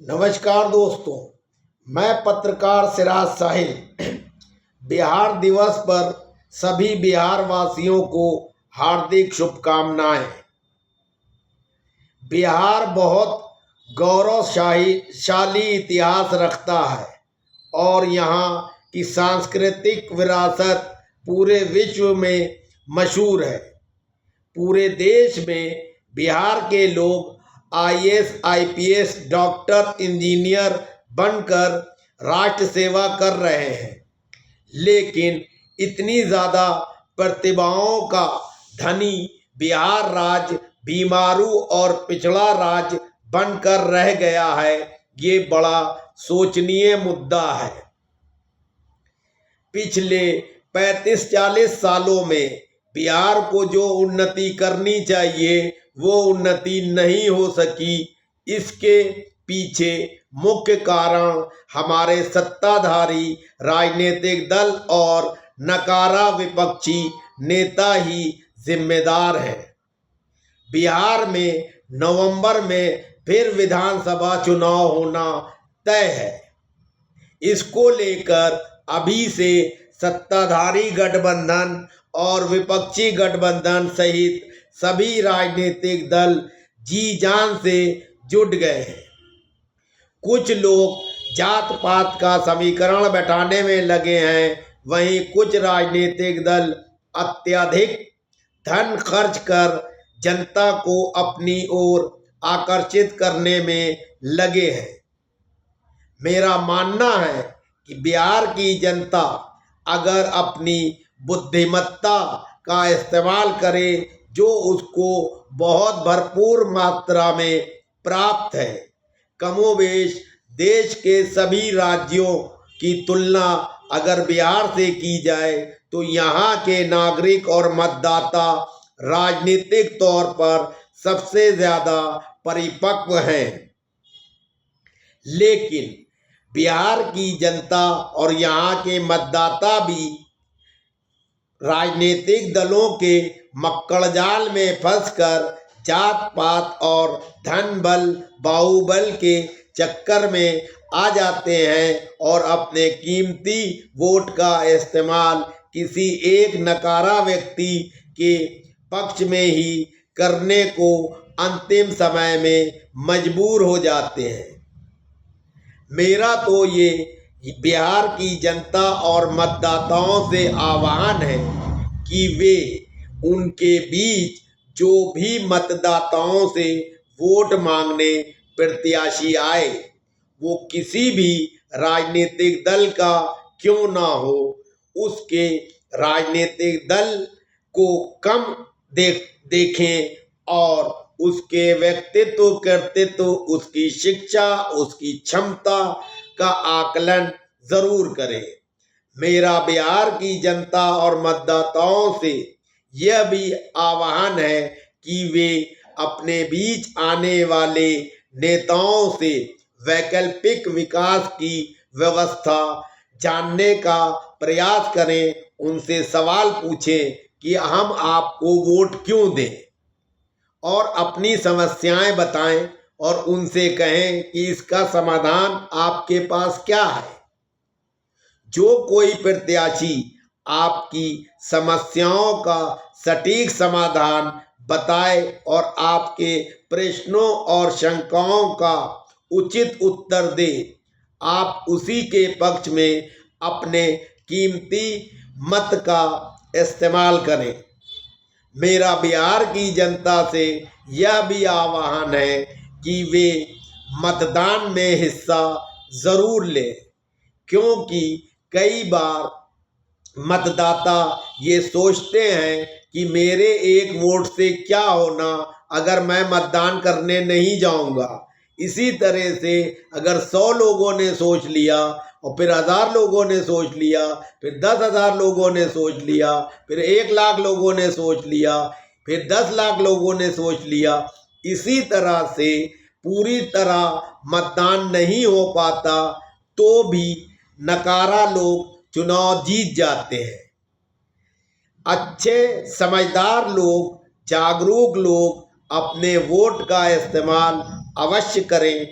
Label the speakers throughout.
Speaker 1: नमस्कार दोस्तों, मैं पत्रकार सिराज साहिल। बिहार दिवस पर सभी बिहार वासियों को हार्दिक शुभकामनाएं। बिहार बहुत गौरवशाली इतिहास रखता है और यहाँ की सांस्कृतिक विरासत पूरे विश्व में मशहूर है। पूरे देश में बिहार के लोग आईएएस, आईपीएस, डॉक्टर, इंजीनियर बनकर राष्ट्र सेवा कर रहे हैं, लेकिन इतनी ज़्यादा प्रतिभाओं का धनी बिहार राज्य बीमारू और पिछड़ा राज्य बनकर रह गया है। ये बड़ा सोचनीय मुद्दा है। पिछले 35-40 सालों में बिहार को जो उन्नति करनी चाहिए वो उन्नति नहीं हो सकी। इसके पीछे मुख्य कारण हमारे सत्ताधारी राजनीतिक दल और नकारा विपक्षी नेता ही जिम्मेदार हैं। बिहार में नवंबर में फिर विधानसभा चुनाव होना तय है। इसको लेकर अभी से सत्ताधारी गठबंधन और विपक्षी गठबंधन सहित सभी राजनीतिक दल जी जान से जुट गए हैं। कुछ लोग जात पात का समीकरण बैठाने में लगे हैं, वहीं कुछ राजनीतिक दल अत्यधिक धन खर्च कर जनता को अपनी ओर आकर्षित करने में लगे हैं। मेरा मानना है कि बिहार की जनता अगर अपनी बुद्धिमत्ता का इस्तेमाल करे, जो उसको बहुत भरपूर मात्रा में प्राप्त है, कमोबेश देश के सभी राज्यों की तुलना अगर बिहार से की जाए तो यहाँ के नागरिक और मतदाता राजनीतिक तौर पर सबसे ज़्यादा परिपक्व हैं। लेकिन बिहार की जनता और यहाँ के मतदाता भी राजनीतिक दलों के मक्कड़जाल में फंसकर जात पात और धन बल बाहुबल के चक्कर में आ जाते हैं और अपने कीमती वोट का इस्तेमाल किसी एक नकारा व्यक्ति के पक्ष में ही करने को अंतिम समय में मजबूर हो जाते हैं। मेरा तो ये बिहार की जनता और मतदाताओं से आह्वान है कि वे उनके बीच जो भी मतदाताओं से वोट मांगने प्रत्याशी आए, वो किसी भी राजनीतिक दल का क्यों ना हो, उसके राजनीतिक दल को कम देखें और उसके व्यक्तित्व, कर्तृत्व, उसकी शिक्षा, उसकी क्षमता का आकलन जरूर करें। मेरा बिहार की जनता और मतदाताओं से यह भी आह्वान है कि वे अपने बीच आने वाले नेताओं से वैकल्पिक विकास की व्यवस्था जानने का प्रयास करें। उनसे सवाल पूछें कि हम आपको वोट क्यों दें, और अपनी समस्याएं बताएं और उनसे कहें कि इसका समाधान आपके पास क्या है। जो कोई प्रत्याशी आपकी समस्याओं का सटीक समाधान बताए और आपके प्रश्नों और शंकाओं का उचित उत्तर दे, आप उसी के पक्ष में अपने कीमती मत का इस्तेमाल करें। मेरा बिहार की जनता से यह भी आह्वान है कि वे मतदान में हिस्सा जरूर लें, क्योंकि कई बार मतदाता ये सोचते हैं कि मेरे एक वोट से क्या होना अगर मैं मतदान करने नहीं जाऊंगा। इसी तरह से अगर 100 लोगों ने सोच लिया और फिर 1000 लोगों ने सोच लिया, फिर 10,000 लोगों ने सोच लिया, फिर 1 लाख लोगों ने सोच लिया, फिर 10 लाख लोगों ने सोच लिया, इसी तरह से पूरी तरह मतदान नहीं हो पाता तो भी नकारा लोग चुनाव जीत जाते हैं। अच्छे समझदार लोग, जागरूक लोग अपने वोट का इस्तेमाल अवश्य करें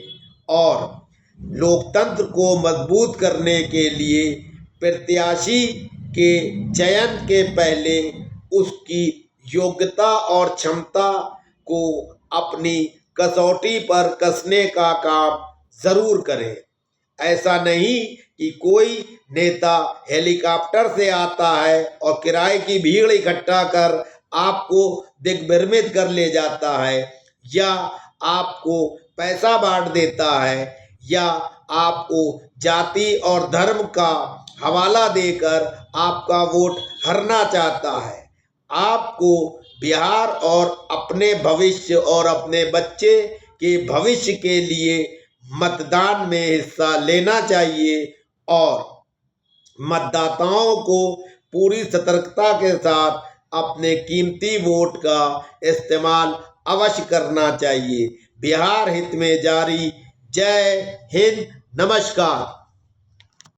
Speaker 1: और लोकतंत्र को मजबूत करने के लिए प्रत्याशी के चयन के पहले उसकी योग्यता और क्षमता को अपनी कसौटी पर कसने का काम जरूर करें। ऐसा नहीं कि कोई नेता हेलीकॉप्टर से आता है और किराए की भीड़ इकट्ठा कर आपको दिग्भ्रमित कर ले जाता है, या आपको पैसा बांट देता है, या आपको जाति और धर्म का हवाला देकर आपका वोट हरना चाहता है। आपको बिहार और अपने भविष्य और अपने बच्चे के भविष्य के लिए मतदान में हिस्सा लेना चाहिए और मतदाताओं को पूरी सतर्कता के साथ अपने कीमती वोट का इस्तेमाल अवश्य करना चाहिए। बिहार हित में जारी। जय हिंद। नमस्कार।